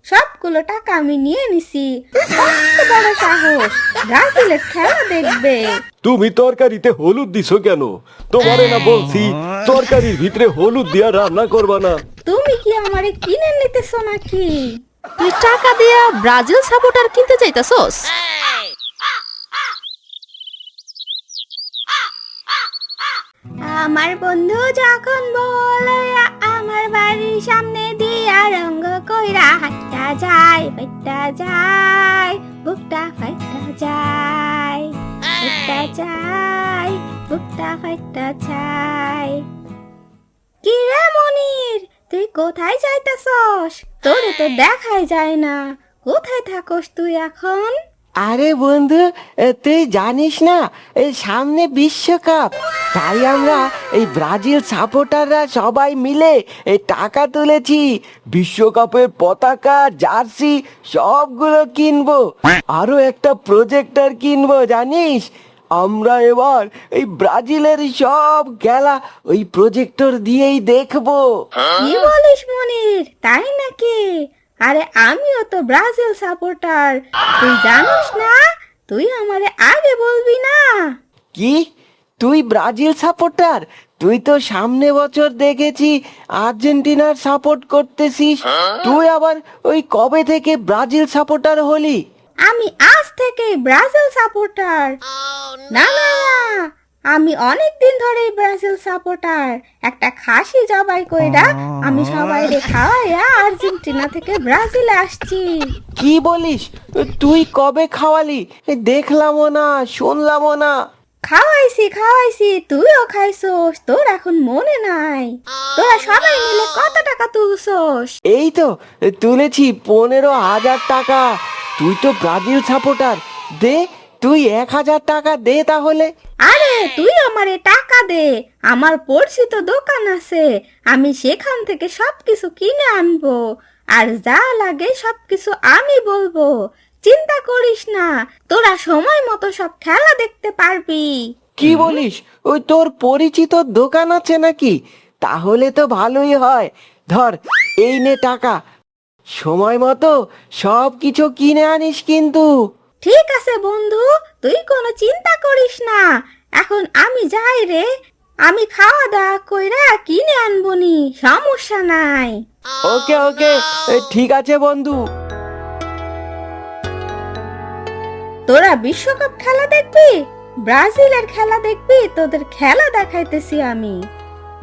সবগুলো টাকা আমি নিয়ে নিছি। কত বড় সাহস, ব্রাজিলের খেলা দেখবে? তুমি তরকারিতে হলুদ দিছো কেন? তোমারে না বলছি তরকারির ভিতরে হলুদ দিয়া রান্না করবা না। তুমি কি আমারে কিনে নিতেছো নাকি? তুই টাকা দিয়া ব্রাজিল সাপোর্টার কিনতে চাইতাছস? আমার বন্ধু যখন বলে আমার বাড়ির সামনে দিয়া রঙ্গ কইরা হাঁটা যায়, ফাইটা যায়, বুকটা ফাইটা যায়, ফাইটা যায়, বুকটা ফাইটা যায়। কি রে মনির, তুই কোথায় যাইতাছস? তোরে তো দেখাই যায় না। কোথায় থাকস তুই এখন? আরে বন্ধু, তুই জানিস না এই সামনে বিশ্বকাপ, তাই আমরা এই ব্রাজিল সাপোর্টাররা সবাই মিলে এই টাকা তুলেছি। বিশ্বকাপের পতাকা, জার্সি সবগুলো কিনবো, আরো একটা প্রজেক্টর কিনবো জানিস। আমরা এবার এই ব্রাজিলের সব খেলা ওই প্রজেক্টর দিয়েই দেখবো। কি বলিস মনির, তাই নাকি? আরে আমিও তো ব্রাজিল সাপোর্টার, তুই জানিস না? তুই আমারে আগে বলবি না? কি, তুই ব্রাজিল সাপোর্টার? তুই তো সামনে বছর দেখেছি আর্জেন্টিনার সাপোর্ট করতেছিস, তুই আবার ওই কবে থেকে ব্রাজিল সাপোর্টার হলি? আমি আজ থেকে ব্রাজিল সাপোর্টার। না না না, আমি অনেক দিন ধরেই ব্রাজিল সাপোর্টার। একটা খাসি জবাই কইরা আমি সবাইরে খাওয়াইয়া আর্জেন্টিনা থেকে ব্রাজিলে আসছি। কি বলিস? তুই কবে খাওয়ালি? দেখলামও না, শুনলামও না। খাওয়াইছি খাওয়াইছি, তুইও খাইছোস, তোর এখন মনে নাই? তোরা সবাই মিলে কত টাকা তুলছোস? এই তো তুলেছি 15,000 টাকা। তুই তো ব্রাজিল সাপোর্টার, দে তুই 1,000 টাকা দে তাহলে। আরে তুই আমারে টাকা দে, আমার পরিচিত দোকান আছে, আমি সেখান থেকে সবকিছু কিনে আনবো। আর যা লাগে সবকিছু আমি বলবো, চিন্তা করিস না। তোরা সময় মতো সব খেলা দেখতে পারবি। কি বলিস? ওই তোর পরিচিত দোকান আছে নাকি? তাহলে তো ভালোই হয়। ধর, এই নে টাকা, সময় মতো সব কিছু কিনে আনিস কিন্তু। ঠিক আছে বন্ধু, তুই কোনো চিন্তা করিস না। এখন আমি যাই রে, আমি খাওয়া দাওয়া কইরা কিনে আনবনি, সমস্যা নাই। ওকে ওকে, ঠিক আছে বন্ধু। তোরা বিশ্বকাপ খেলা দেখবি, ব্রাজিলের খেলা দেখবি? তোদের খেলা দেখাইতেছি আমি,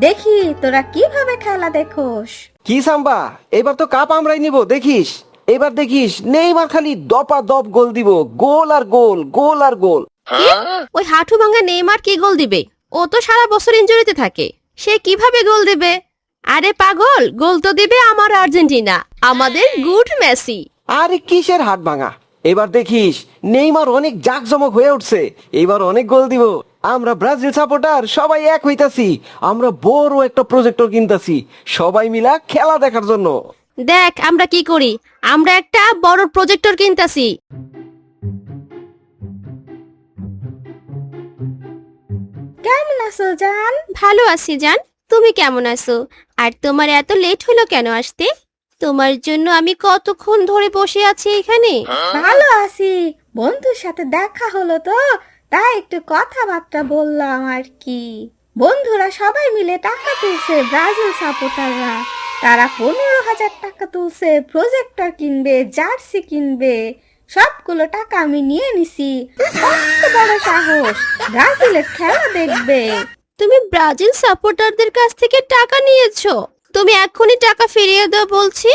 দেখি তোরা কিভাবে খেলা দেখোস। কি সাম্বা, এবার তো কাপ আমরাই নিব, দেখিস। এবার দেখিস নেইমার খালি দপা দপ গোল দিব, গোল আর গোল, গোল আর গোল। কি? ওই হাঁটু ভাঙা নেইমার কি গোল দিবে? ও তো সারা বছর ইনজুরিতে থাকে, সে কিভাবে গোল দিবে? আরে পাগল, গোল তো দিবে আমার আর্জেন্টিনা, আমাদের গুড মেসি। আরে কিসের হাত ভাঙা, এবার দেখিস নেইমার অনেক জাঁকজমক হয়ে উঠছে, এবার অনেক গোল দিব। আমরা ব্রাজিল সাপোর্টার সবাই এক হইতাছি, আমরা বড় একটা প্রজেক্টর কিনতাছি সবাই মিলা খেলা দেখার জন্য। দেখ আমরা কি করি, আমরা একটা বড় প্রজেক্টর কিনতাছি। কেমন আছো জান? ভালো আছি জান, তুমি কেমন আছো? আর তোমার এত লেট হলো কেন আসতে? তোমার জন্য আমি কতক্ষণ ধরে বসে আছি এখানে। ভালো আছি, বন্ধুর সাথে দেখা হলো তো, তাই একটু কথাবার্তা বললাম আর কি। বন্ধুরা সবাই মিলে টাকা তুলছে, ব্রাজিল সাপোর্টাররা। তারা 15,000 টাকা তুলছে, প্রজেক্টর কিনবে, জার্সি কিনবে। সবগুলো টাকা আমি নিয়ে নিছি। কত বড় সাহস, ব্রাজিলের খেলা দেখবে? তুমি ব্রাজিল সাপোর্টারদের কাছ থেকে টাকা নিয়েছো? তুমি এক্ষুনি টাকা ফিরিয়ে দাও বলছি,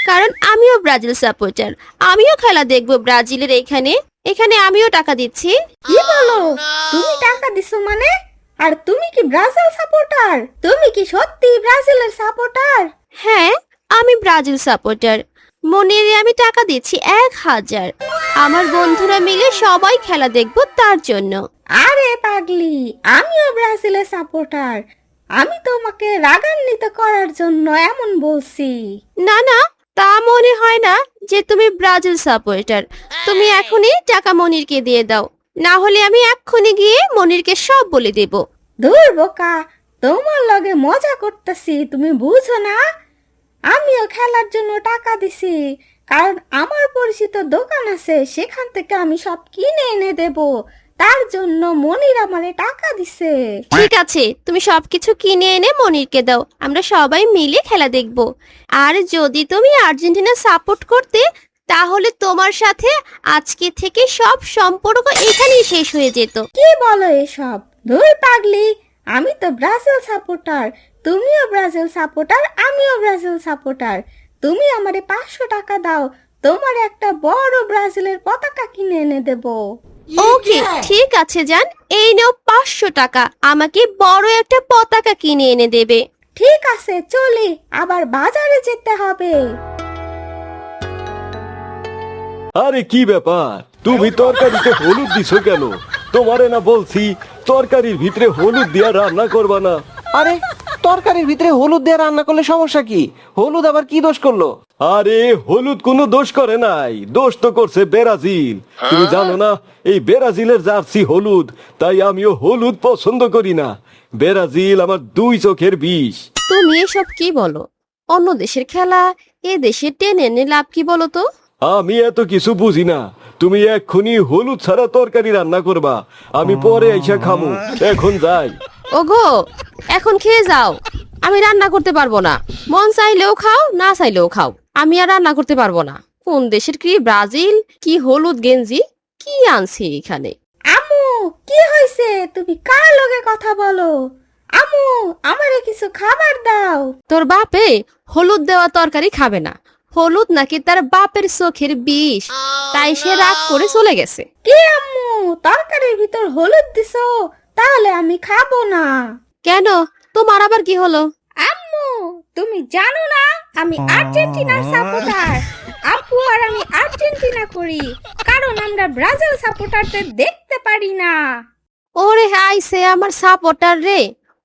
কারণ আমিও ব্রাজিল সাপোর্টার, আমিও খেলা দেখবো ব্রাজিলের। এখানে এখানে আমিও টাকা দিচ্ছি। কি বলো? তুমি টাকা দিছো মানে? আর তুমি কি ব্রাজিল সাপোর্টার? তুমি কি সত্যি ব্রাজিলের সাপোর্টার? হ্যাঁ, আমি ব্রাজিল সাপোর্টার। মনিরে আমি টাকা দিচ্ছি 1,000। আমার বন্ধুরা মিলে সবাই খেলা দেখবো তার জন্য। আরে পাগলি, আমিও ব্রাজিলের সাপোর্টার। আমি তোমাকে রাগান্বিত করার জন্য এমন বলছি। না না, তা মনে হয় না যে তুমি ব্রাজিল সাপোর্টার। তুমি এখনই টাকা মনিরকে দিয়ে দাও, না হলে আমি এক্ষুনি গিয়ে মনিরকে সব বলে দেব। দূর বোকা, তোমার লগে মজা করতেছি, তুমি বুঝো না? আমিও খেলার জন্য টাকা দিছি, কারণ আমার পরিচিত দোকান আছে, সেখান থেকে আমি সব কিনে এনে দেব। তার জন্য মনির আমারে টাকা দিছে। ঠিক আছে, তুমি সবকিছু কিনে এনে মনিরকে দাও, আমরা সবাই মিলে খেলা দেখব। আর যদি তুমি আর্জেন্টিনা সাপোর্ট করতে, তাহলে তোমার সাথে আজকে থেকে সব সম্পর্ক এখানেই শেষ হয়ে যেত। কি বলো এসব? ধুর পাগলি, আমি তো ব্রাজিল সাপোর্টার, তুমিও ব্রাজিল সাপোর্টার, আমিও ব্রাজিল সাপোর্টার। তুমি আমারে 500 টাকা দাও, তোমার একটা বড় ব্রাজিলের পতাকা কিনে এনে দেব। ওকে, ঠিক আছে জান, এই নাও 500 টাকা, আমাকে বড় একটা পতাকা কিনে এনে দেবে। ঠিক আছে, চলি, আবার বাজারে যেতে হবে। আরে কি ব্যাপার, তুমি তরকারিতে হলুদ দিছো কেন? তোমারে না বলছি তরকারির ভিতরে হলুদ দিয়া রান্না করবা না। আরে তরকারির ভিতরে হলুদ দিয়ে রান্না করলে সমস্যা কি? হলুদ আবার কি দোষ করলো? আরে হলুদ কোনো দোষ করে নাই, দোষ তো করছে ব্রাজিল। তুমি জানো না এই ব্রাজিলের জার্সি হলুদ, তাই আমিও হলুদ পছন্দ করি না। ব্রাজিল আমার দুই চোখের বিষ। তুমি এসব কি বলো? অন্য দেশের খেলা এ দেশে টেনে এনে লাভ কি বলো তো? আমি এত কিছু বুঝি না, তুমি এক্ষুনি হলুদ ছাড়া তরকারি রান্না করবা, আমি পরে আইসা খামু। এখন যাই। ওগো, এখন খেয়ে যাও, আমি রান্না করতে পারবো না। মন চাইলেও খাও, না চাইলেও খাও, আমি আর রান্না করতে পারবো না। কোন দেশের কি ব্রাজিল, কি হলুদ গেঞ্জি, কি আনছি এখানে? আম্মু, কি হয়েছে? তুমি কার লগে কথা বলো? আম্মু, আমারে কিছু খাবার দাও। তোর বাপে হলুদ দেওয়া তরকারি খাবে না, হলুদ নাকি তার বাপের চোখের বিষ, তাই সে রাগ করে চলে গেছে। কি আম্মু, তরকারির ভিতর হলুদ দিছো? তাহলে আমি খাবো না। কেন, তোমার আবার কি হলো? আম্মু, তুমি জানো না আমি আর্জেন্টিনার সাপোর্টার। আপু আর আমি আর্জেন্টিনা করি, কারণ আমরা ব্রাজিল সাপোর্টারদের দেখতে পারি না। ওরে আইছে আমার সাপোর্টার রে,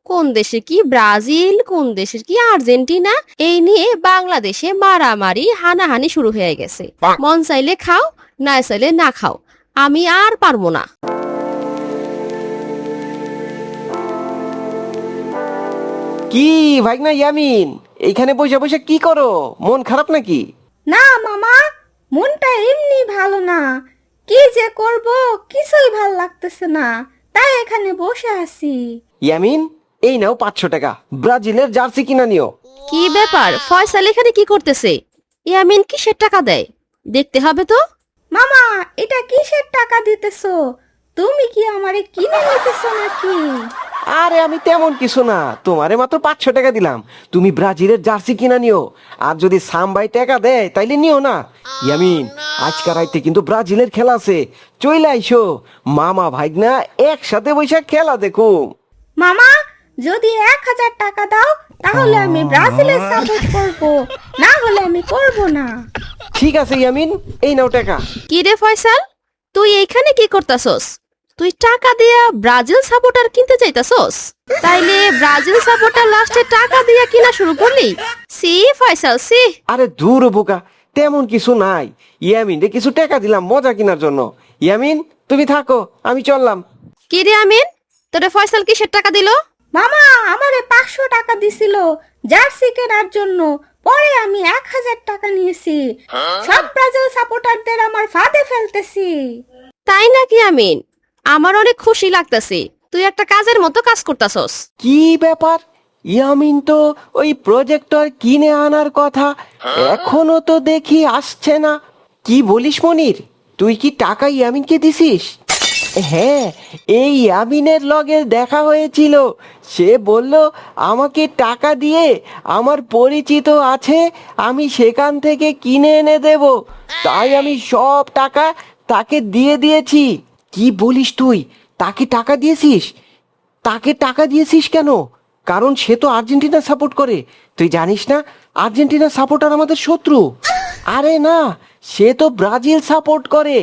কোন দেশে কি ব্রাজিল, কোন দেশের কি আর্জেন্টিনা, এই নিয়ে বাংলাদেশে মারামারি হানাহানি শুরু হয়ে গেছে। মন চাইলে খাও, না চাইলে না খাও, আমি আর পারবো না। কি ভাইগনা ইয়ামিন, এইখানে বসে বসে কি করো? মন খারাপ নাকি? না মামা, মনটা এমনি ভালো না। কি যে করব কিছুই ভাল লাগতেছে না, তাই এখানে বসে আছি। ইয়ামিন, এই নাও 500 টাকা, ব্রাজিলের জার্সি কিনা নিও। কি ব্যাপার, ফয়সাল এখানে কি করতেছে? ইয়ামিন কিসের টাকা দেয়, দেখতে হবে তো। মামা, এটা কিসের টাকা দিতেছো? তুমি কি আমারে কিনে নিতেছো নাকি? আরে আমি তেমন কিছু না, তোমারে মাত্র 500 টাকা দিলাম, তুমি ব্রাজিলের জার্সি কিনা নিও। আর যদি সামবাই টাকা দেয় তাইলে নিও না। ইয়ামিন, আজকে রাইতে কিন্তু ব্রাজিলের খেলা আছে, চইলে আইসো। মামা ভাইগনা একসাথে বসে খেলা দেখো। মামা, যদি 1000 টাকা দাও তাহলে আমি ব্রাজিলের সাপোর্ট করব, না হলে আমি করব না। ঠিক আছে ইয়ামিন, এই নাও টাকা। কি রে ফয়সাল, তুই এইখানে কি করতাছস? তুই টাকা দিয়া ব্রাজিল সাপোর্টার কিনতে চাইতাছস? তাইলে ব্রাজিল সাপোর্টার লাস্টে টাকা দিয়া কিনা শুরু করলি? সি ফয়সাল, সি। আরে দূর বোকা, তেমন কিছু নাই। ইয়ামিন রে কিছু টাকা দিলাম মজা কেনার জন্য। ইয়ামিন, তুমি থাকো, আমি চললাম। কি রে আমিন, তোরে ফয়সাল কিসের টাকা দিল? মামা আমারে 500 টাকা দিছিল জার্সি কেনার জন্য, পরে আমি 1000 টাকা নিয়েছি। সব ব্রাজিল সাপোর্টারদের আমার ফাঁদে ফেলতেছি। তাই নাকি আমিন? আমার অনেক খুশি লাগতাছে, তুই একটা কাজের মতো কাজ করতাছস। কি ব্যাপার? ইয়ামিন তো ওই প্রজেক্টর কিনে আনার কথা, এখনো তো দেখি আসছে না। কি বলিস মনির, তুই কি টাকা ইয়ামিনকে দিছিস? হ্যাঁ, এই ইয়ামিনের লগে দেখা হয়েছিল, সে বলল আমাকে টাকা দিয়ে আমার পরিচিত আছে, আমি সেখান থেকে কিনে এনে দেব, তাই আমি সব টাকা তাকে দিয়ে দিয়েছি। কি বলিস তুই, তাকে টাকা দিয়েছিস? তাকে টাকা দিয়েছিস কেন? কারণ সে তো আর্জেন্টিনা সাপোর্ট করে, তুই জানিস না আর্জেন্টিনা সাপোর্টার আমাদের শত্রু। আরে না, সে তো ব্রাজিল সাপোর্ট করে,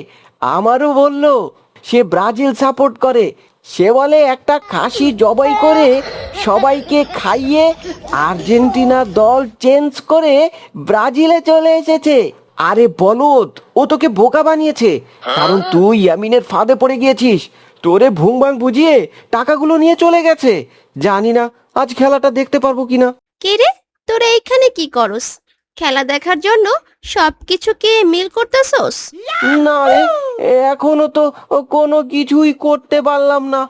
আমারও বললো সে ব্রাজিল সাপোর্ট করে। সে বলে একটা খাসি জবাই করে সবাইকে খাইয়ে আর্জেন্টিনা দল চেঞ্জ করে ব্রাজিলে চলে এসেছে। আরে বলদ, ও তোকে বোকা বানিয়েছে, কারণ তুই ইয়ামিনের ফাঁদে পড়ে গিয়েছিস, তোরে ভুংবাং বুঝিয়ে টাকাগুলো নিয়ে চলে গেছে। জানি না আজ খেলাটা দেখতে পারবো কিনা। কে রে, তোরা এইখানে কি করস? খেলা দেখার জন্য সবকিছুকে মিল করতেছস? না রে, এখনো তো কোনো কিছুই করতে পারলাম না।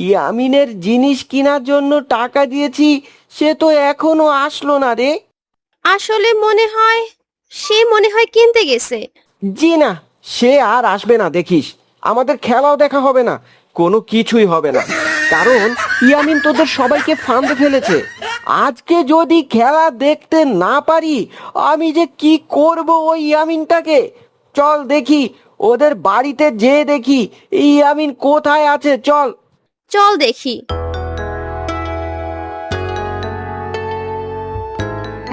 ইয়ামিনের জিনিস কেনার জন্য টাকা দিয়েছি, সে তো এখনো আসলো না রে। আসলে সে মনে হয় কিনতে গেছে। জি না, সে আর আসবে না দেখিস। আমাদের খেলাও দেখা হবে না, কোনো কিছুই হবে না, কারণ ইয়ামিন তোদের সবাইকে ফাঁদে ফেলেছে। আজকে যদি খেলা দেখতে না পারি, আমি যে কি করব ওই ইয়ামিনটাকে। চল দেখি, ওদের বাড়িতে যেয়ে দেখি ইয়ামিন কোথায় আছে, চল। চল দেখি।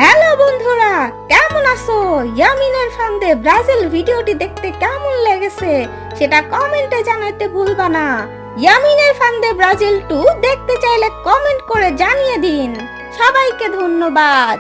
হ্যালো বন্ধুরা, কেমন আছো? ইয়ামিনের ফান্দে ব্রাজিল ভিডিওটি দেখতে কেমন লেগেছে সেটা কমেন্টে জানাতে ভুলবা না। ইয়ামিনের ফান্দে ব্রাজিল 2 দেখতে চাইলে কমেন্ট করে জানিয়ে দিন। সবাইকে ধন্যবাদ।